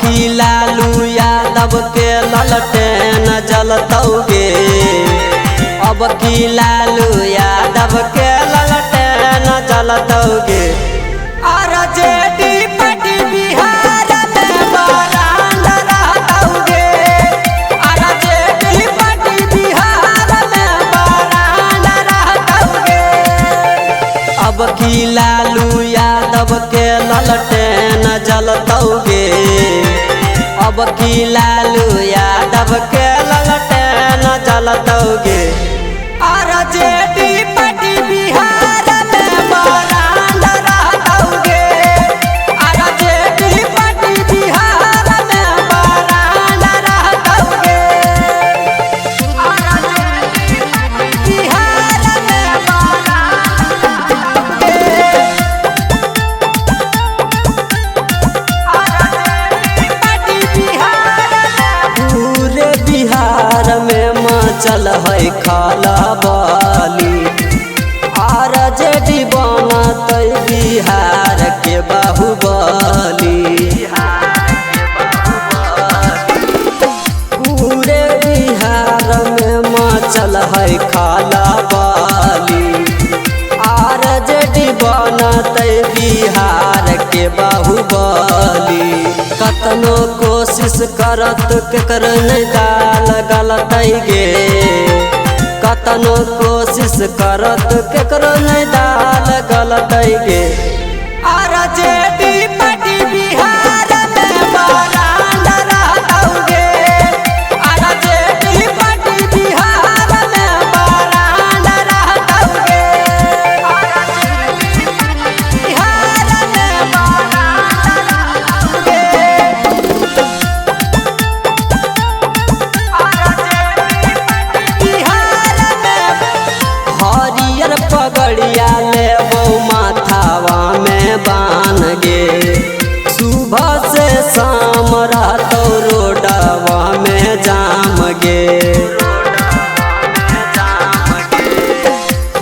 की लालू यादव के ललटेन जलतौगे। अब की लालू यादव के ललटेन जलतौगे। आरजेडी पार्टी बिहार में बरांड रहतौगे। आरजेडी पार्टी बिहार में बरांड रहतौगे। अब की लालू यादव के ललटेन जलतौगे। अब की लालू यादव के ललटेन जलतौगे। आरजेडी पार्टी बिहार में बरांड रहतौगे। आरजेडी पार्टी बिहार में बरांड रहतौगे। आरजेडी पार्टी बिहार में बरांड पूरे बिहार में मचल है खलबली। आरजेडी बनत बिहार के बाहुबली। पूरे बिहार में मचल है खलबली। आरजेडी बनत बिहार के बाहुबली। कतनो कोशिश करत केकर नहीं दाल गलतैगे। कतनो कोशिश करत केकर नहीं दाल गलतैगे। आरजेडी पार्टी बिहार में बरांड रहतौगे। आरजेडी पार्टी बिहार में बरांड रहतौगे। आरजेडी पार्टी बिहार में बरांड रहतौगे। हरियर पगड़िया लेबो माथावा में बान गे। सुबह से शाम रहतो रोडवा में जाम गे।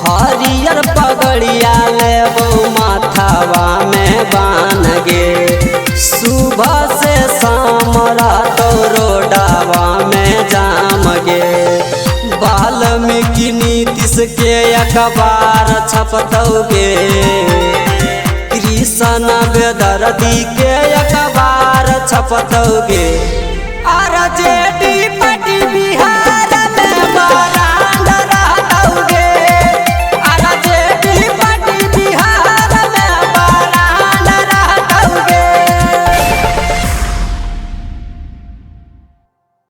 हरियर पगड़िया लेबो माथावा में बान गे। सुबह से शाम रहतो रोडवा में जाम गे। वाल्मीकि नीतीश के अखबार छपतौगे। कृष्ण बेदर्दी के अखबार छपतौगे। RJD party Bihar